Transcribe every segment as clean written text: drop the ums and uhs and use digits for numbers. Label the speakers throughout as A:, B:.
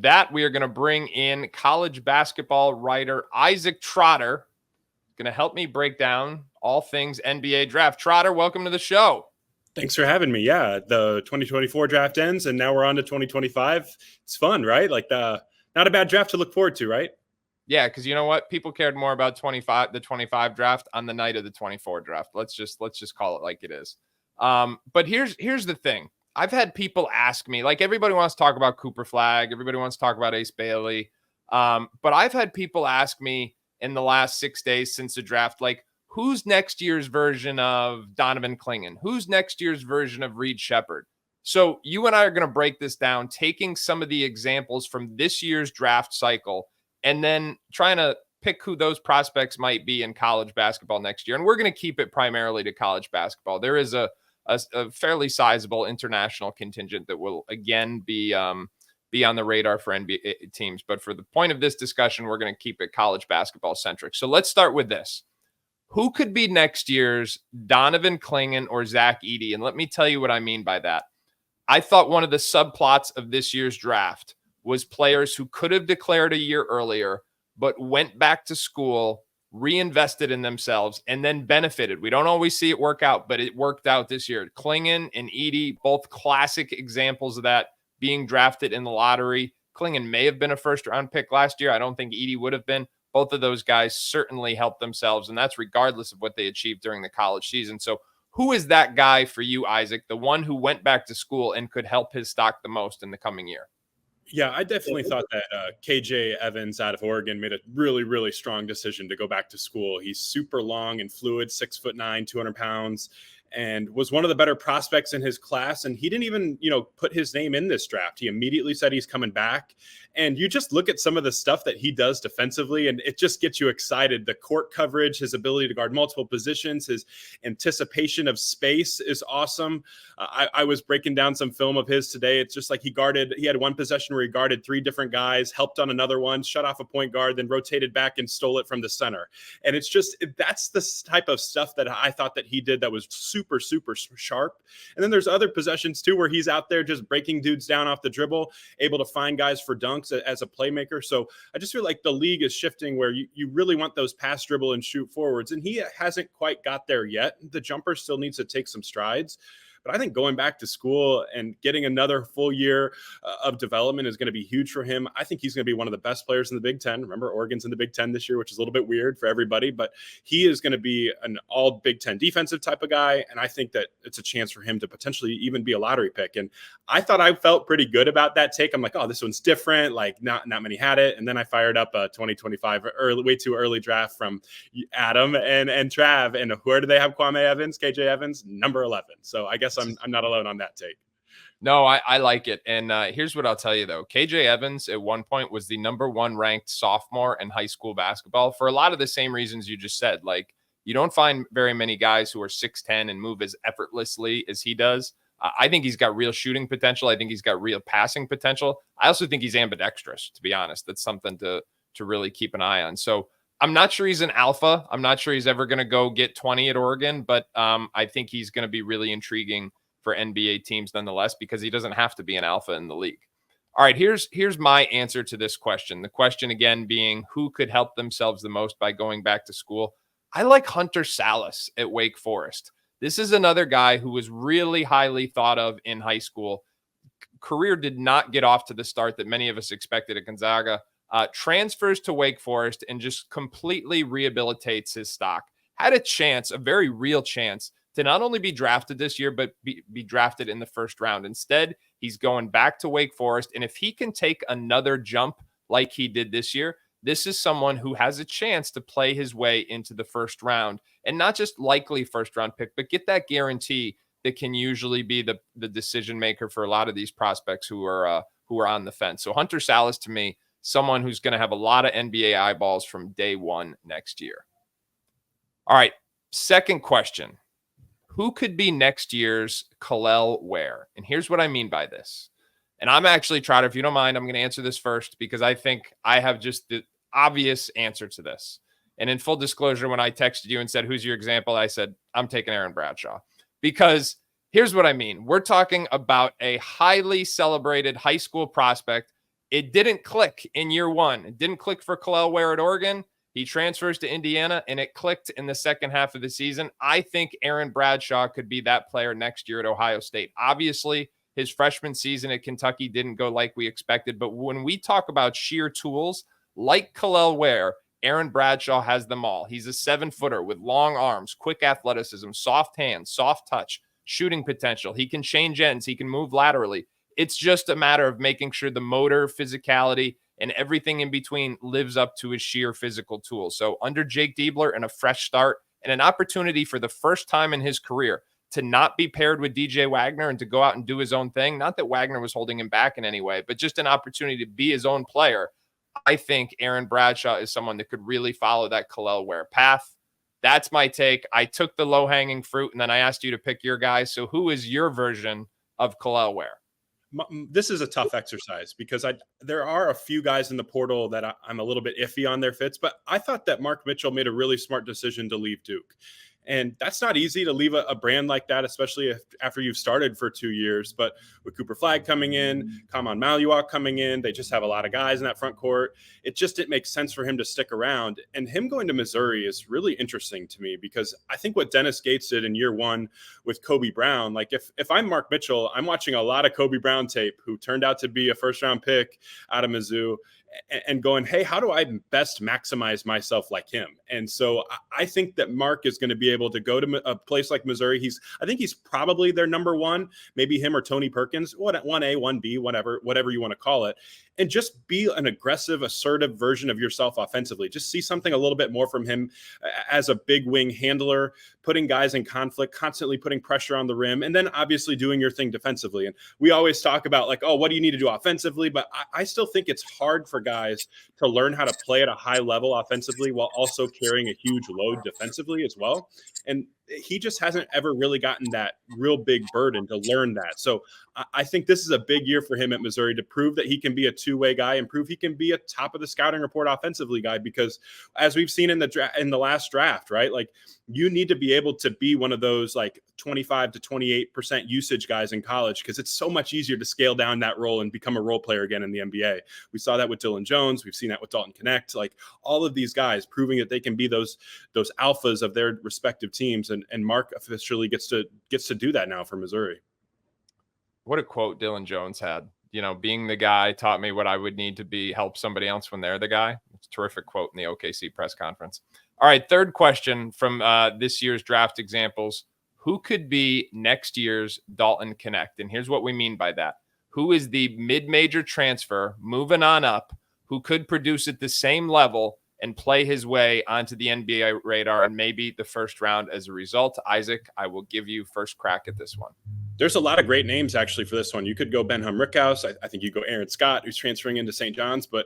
A: that, we are going to bring in college basketball writer Isaac Trotter, going to help me break down all things NBA draft. Trotter, welcome to the show.
B: Thanks for having me. Yeah, the 2024 draft ends, and now we're on to 2025. It's fun, right? Not a bad draft to look forward to, right?
A: Yeah, because you know what? People cared more about the 25 draft on the night of the 24 draft. Let's just call it like it is. But here's the thing. I've had people ask me, like, everybody wants to talk about Cooper Flagg. Everybody wants to talk about Ace Bailey. But I've had people ask me in the last 6 days since the draft, like, who's next year's version of Donovan Clingan? Who's next year's version of Reed Shepherd? So you and I are going to break this down, taking some of the examples from this year's draft cycle and then trying to pick who those prospects might be in college basketball next year. And we're going to keep it primarily to college basketball. There is a fairly sizable international contingent that will, again, be on the radar for NBA teams. But for the point of this discussion, we're going to keep it college basketball centric. So let's start with this. Who could be next year's Donovan Clingan or Zach Edey? And let me tell you what I mean by that. I thought one of the subplots of this year's draft was players who could have declared a year earlier, but went back to school, reinvested in themselves, and then benefited. We don't always see it work out, but it worked out this year. Clingan and Edey, both classic examples of that, being drafted in the lottery. Clingan may have been a first-round pick last year. I don't think Edey would have been. Both of those guys certainly helped themselves, and that's regardless of what they achieved during the college season. So who is that guy for you, Isaac, the one who went back to school and could help his stock the most in the coming year?
B: Yeah, I definitely thought that KJ Evans out of Oregon made a really, really strong decision to go back to school. He's super long and fluid, 6'9", 200 pounds, and was one of the better prospects in his class. And he didn't even, put his name in this draft. He immediately said he's coming back. And you just look at some of the stuff that he does defensively, and it just gets you excited. The court coverage, his ability to guard multiple positions, his anticipation of space is awesome. I was breaking down some film of his today. It's just like he had one possession where he guarded 3 different guys, helped on another one, shut off a point guard, then rotated back and stole it from the center. And it's just, that's the type of stuff that I thought that he did that was super, super sharp. And then there's other possessions too, where he's out there just breaking dudes down off the dribble, able to find guys for dunks as a playmaker. So I just feel like the league is shifting where you really want those pass, dribble, and shoot forwards. And he hasn't quite got there yet. The jumper still needs to take some strides. But I think going back to school and getting another full year of development is going to be huge for him. I think he's going to be one of the best players in the Big Ten. Remember, Oregon's in the Big Ten this year, which is a little bit weird for everybody. But he is going to be an all Big Ten defensive type of guy. And I think that it's a chance for him to potentially even be a lottery pick. And I thought I felt pretty good about that take. I'm like, oh, this one's different. Like not many had it. And then I fired up a 2025 way too early draft from Adam and Trav. And where do they have Kwame Evans, KJ Evans? Number 11. So I guess I'm not alone on that take.
A: No, I like it. And here's what I'll tell you, though. KJ Evans at one point was the number 1 ranked sophomore in high school basketball for a lot of the same reasons you just said. Like, you don't find very many guys who are 6'10" and move as effortlessly as he does. I think he's got real shooting potential. I think he's got real passing potential. I also think he's ambidextrous, to be honest. That's something to really keep an eye on. So I'm not sure he's an alpha. I'm not sure he's ever going to go get 20 at Oregon, but I think he's going to be really intriguing for NBA teams nonetheless, because he doesn't have to be an alpha in the league. All right, here's my answer to this question. The question again being, who could help themselves the most by going back to school? I like Hunter Salis at Wake Forest. This is another guy who was really highly thought of in high school. Career did not get off to the start that many of us expected at Gonzaga. Transfers to Wake Forest and just completely rehabilitates his stock. Had a chance, a very real chance, to not only be drafted this year, but be drafted in the first round. Instead, he's going back to Wake Forest. And if he can take another jump like he did this year, this is someone who has a chance to play his way into the first round, and not just likely first round pick, but get that guarantee that can usually be the decision maker for a lot of these prospects who are on the fence. So Hunter Salis, to me, someone who's going to have a lot of NBA eyeballs from day one next year. All right. Second question. Who could be next year's Kel'el Ware? And here's what I mean by this. And I'm actually, Trotter, if you don't mind, I'm going to answer this first because I think I have just the obvious answer to this. And in full disclosure, when I texted you and said, who's your example? I said, I'm taking Aaron Bradshaw. Because here's what I mean. We're talking about a highly celebrated high school prospect It didn't click in year one. It didn't click for Kel'el Ware at Oregon. He transfers to Indiana, and it clicked in the second half of the season. I think Aaron Bradshaw could be that player next year at Ohio State. Obviously, his freshman season at Kentucky didn't go like we expected, but when we talk about sheer tools, like Kel'el Ware, Aaron Bradshaw has them all. He's a 7-footer with long arms, quick athleticism, soft hands, soft touch, shooting potential. He can change ends. He can move laterally. It's just a matter of making sure the motor, physicality, and everything in between lives up to his sheer physical tools. So under Jake Diebler and a fresh start and an opportunity for the first time in his career to not be paired with DJ Wagner and to go out and do his own thing. Not that Wagner was holding him back in any way, but just an opportunity to be his own player. I think Aaron Bradshaw is someone that could really follow that Kel'el Ware path. That's my take. I took the low-hanging fruit, and then I asked you to pick your guy. So who is your version of Kel'el Ware?
B: This is a tough exercise because there are a few guys in the portal that I'm a little bit iffy on their fits, but I thought that Mark Mitchell made a really smart decision to leave Duke. And that's not easy to leave a brand like that, especially after you've started for 2 years. But with Cooper Flagg coming in, Kaman Maluak coming in, they just have a lot of guys in that front court. It just didn't make sense for him to stick around. And him going to Missouri is really interesting to me because I think what Dennis Gates did in year one with Kobe Brown, like if I'm Mark Mitchell, I'm watching a lot of Kobe Brown tape, who turned out to be a first-round pick out of Mizzou, and going, hey, how do I best maximize myself like him? And so I think that Mark is going to be able to go to a place like Missouri. I think he's probably their number one, maybe him or Tony Perkins, 1A, 1B, whatever you want to call it, and just be an aggressive, assertive version of yourself offensively. Just see something a little bit more from him as a big wing handler, putting guys in conflict, constantly putting pressure on the rim, and then obviously doing your thing defensively. And we always talk about like, oh, what do you need to do offensively? But I still think it's hard for guys to learn how to play at a high level offensively while also carrying a huge load defensively as well. And he just hasn't ever really gotten that real big burden to learn that. So I think this is a big year for him at Missouri to prove that he can be a two-way guy and prove he can be a top of the scouting report offensively guy, because as we've seen in the last draft, right? Like you need to be able to be one of those like 25 to 28% usage guys in college, because it's so much easier to scale down that role and become a role player again in the NBA. We saw that with Dylan Jones. We've seen that with Dalton Connect, like all of these guys proving that they can be those alphas of their respective teams. And Mark officially gets to do that now for Missouri.
A: What a quote Dylan Jones had. You know, being the guy taught me what I would need to be, help somebody else when they're the guy. It's a terrific quote in the OKC press conference. All right, third question from this year's draft examples. Who could be next year's Dalton Connect? And here's what we mean by that. Who is the mid-major transfer moving on up who could produce at the same level and play his way onto the NBA radar and maybe the first round as a result? Isaac, I will give you first crack at this one.
B: There's a lot of great names actually for this one. You could go Ben-Hum Rickhouse. I think you go Aaron Scott, who's transferring into St. John's, but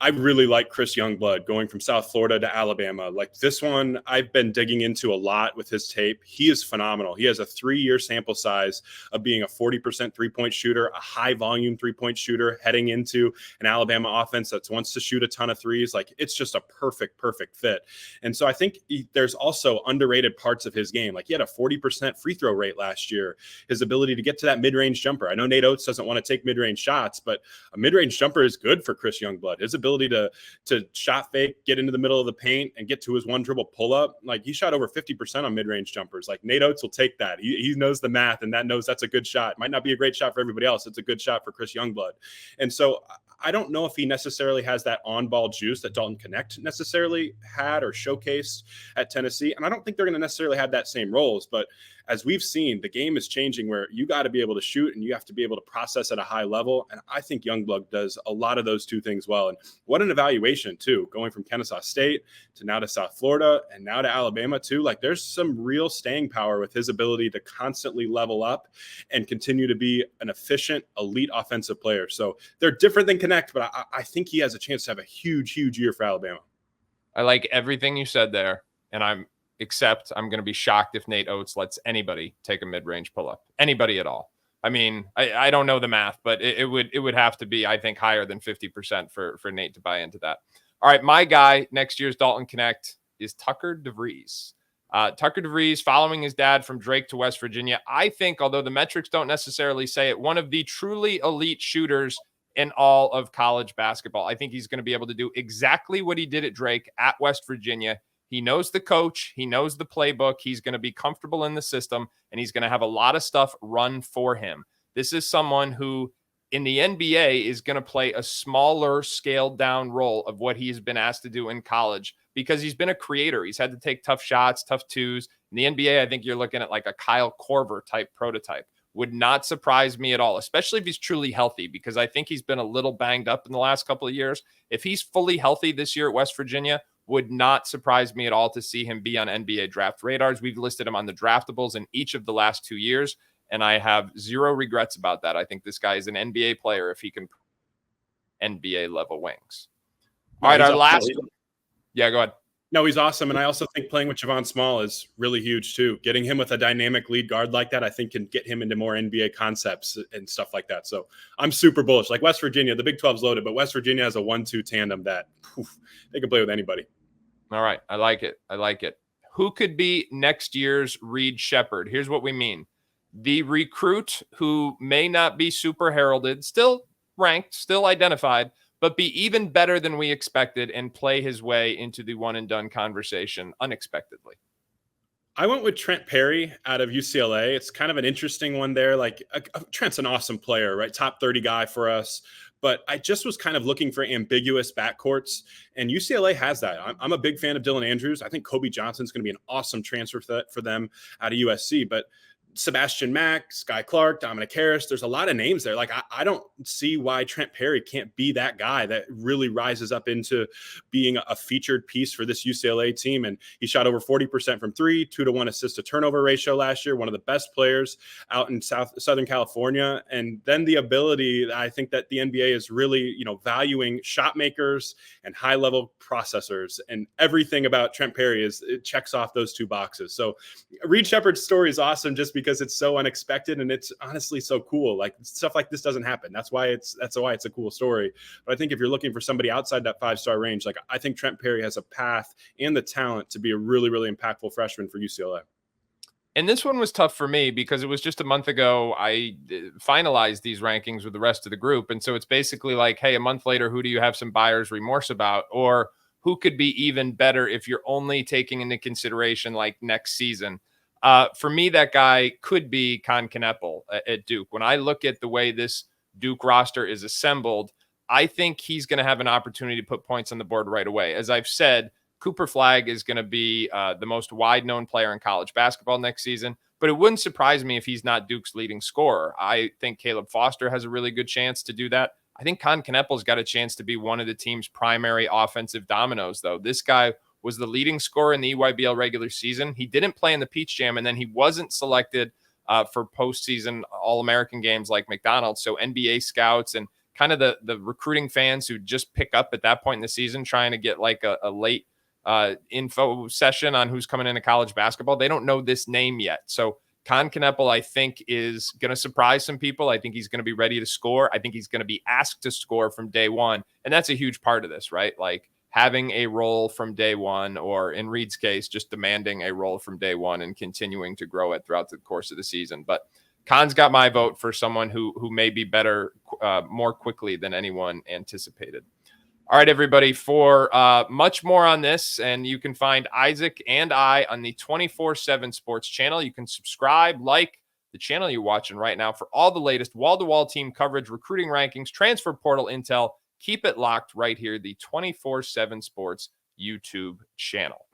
B: I really like Chris Youngblood going from South Florida to Alabama. Like this one, I've been digging into a lot with his tape. He is phenomenal. He has a 3-year sample size of being a 40% three-point shooter, a high-volume three-point shooter, heading into an Alabama offense that wants to shoot a ton of threes. Like it's just a perfect fit. And so I think there's also underrated parts of his game. Like he had a 40% free throw rate last year. His ability to get to that mid-range jumper. I know Nate Oates doesn't want to take mid-range shots, but a mid-range jumper is good for Chris Youngblood. His ability to shot fake, get into the middle of the paint, and get to his one dribble pull up. Like he shot over 50% on mid-range jumpers. Like Nate Oates will take that. He knows the math, and that knows that's a good shot. Might not be a great shot for everybody else. It's a good shot for Chris Youngblood. And so I don't know if he necessarily has that on-ball juice that Dalton Connect necessarily had or showcased at Tennessee. And I don't think they're going to necessarily have that same roles. But as we've seen, the game is changing where you got to be able to shoot and you have to be able to process at a high level. And I think Youngblood does a lot of those two things well. And what an evaluation, too, going from Kennesaw State to now to South Florida and now to Alabama, too. Like there's some real staying power with his ability to constantly level up and continue to be an efficient, elite offensive player. So they're different than Connect, but I think he has a chance to have a huge year for Alabama.
A: I like everything you said there, and I'm going to be shocked if Nate Oates lets anybody take a mid-range pull-up, anybody at all. I mean, I don't know the math, but it would have to be, I think, higher than 50% for Nate to buy into that. All right, my guy next year's Dalton Connect is Tucker DeVries. Tucker DeVries, following his dad from Drake to West Virginia, I think, although the metrics don't necessarily say it, one of the truly elite shooters in all of college basketball. I think he's going to be able to do exactly what he did at Drake at West Virginia. He knows the coach. He knows the playbook. He's going to be comfortable in the system, and he's going to have a lot of stuff run for him. This is someone who in the NBA is going to play a smaller scaled down role of what he's been asked to do in college because he's been a creator. He's had to take tough shots, tough twos. In the NBA, I think you're looking at like a Kyle Korver type prototype. Would not surprise me at all, especially if he's truly healthy, because I think he's been a little banged up in the last couple of years. If he's fully healthy this year at West Virginia, would not surprise me at all to see him be on NBA draft radars. We've listed him on the draftables in each of the last 2 years, and I have zero regrets about that. I think this guy is an NBA player if he can NBA level wings. All right, our last. Yeah, go ahead.
B: No, he's awesome. And I also think playing with Javon Small is really huge too. Getting him with a dynamic lead guard like that, I think can get him into more NBA concepts and stuff like that. So I'm super bullish. Like West Virginia, the Big 12's loaded, but West Virginia has a 1-2 tandem that they can play with anybody.
A: All right. I like it. I like it. Who could be next year's Reed Shepherd? Here's what we mean. The recruit who may not be super heralded, still ranked, still identified, but be even better than we expected and play his way into the one and done conversation unexpectedly.
B: I went with Trent Perry out of UCLA. It's kind of an interesting one there. Like Trent's an awesome player, right? Top 30 guy for us. But I just was kind of looking for ambiguous backcourts, and UCLA has that. I'm a big fan of Dylan Andrews. I think Kobe Johnson's going to be an awesome transfer for them out of USC. But Sebastian Mack, Sky Clark, Dominic Harris. There's a lot of names there. Like, I don't see why Trent Perry can't be that guy that really rises up into being a featured piece for this UCLA team. And he shot over 40% from three, 2-to-1 assist to turnover ratio last year, one of the best players out in Southern California. And then the ability, I think that the NBA is really, valuing shot makers and high level processors, and everything about Trent Perry it checks off those two boxes. So Reed Shepherd's story is awesome just because it's so unexpected and it's honestly so cool. Like, stuff like this doesn't happen. That's why it's a cool story. But I think if you're looking for somebody outside that 5-star range, like, I think Trent Perry has a path and the talent to be a really, really impactful freshman for UCLA.
A: And this one was tough for me because it was just a month ago I finalized these rankings with the rest of the group. And so it's basically like, hey, a month later, who do you have some buyer's remorse about? Or who could be even better if you're only taking into consideration like next season? For me, that guy could be Con Kneppel at Duke. When I look at the way this Duke roster is assembled, I think he's going to have an opportunity to put points on the board right away. As I've said, Cooper Flagg is going to be the most wide-known player in college basketball next season, but it wouldn't surprise me if he's not Duke's leading scorer. I think Caleb Foster has a really good chance to do that. I think Con Kneppel's got a chance to be one of the team's primary offensive dominoes, though. This guy was the leading scorer in the EYBL regular season. He didn't play in the Peach Jam, and then he wasn't selected for postseason All-American games like McDonald's. So NBA scouts and kind of the recruiting fans who just pick up at that point in the season trying to get like a late info session on who's coming into college basketball, they don't know this name yet. So Con Kneppel, I think, is going to surprise some people. I think he's going to be ready to score. I think he's going to be asked to score from day one. And that's a huge part of this, right? Like having a role from day one, or in Reed's case, just demanding a role from day one and continuing to grow it throughout the course of the season. But Con's got my vote for someone who may be better more quickly than anyone anticipated. All right, everybody, for much more on this, and you can find Isaac and I on the 24/7 Sports channel. You can subscribe, like the channel you're watching right now for all the latest wall-to-wall team coverage, recruiting rankings, transfer portal intel. Keep it locked right here, the 24/7 Sports YouTube channel.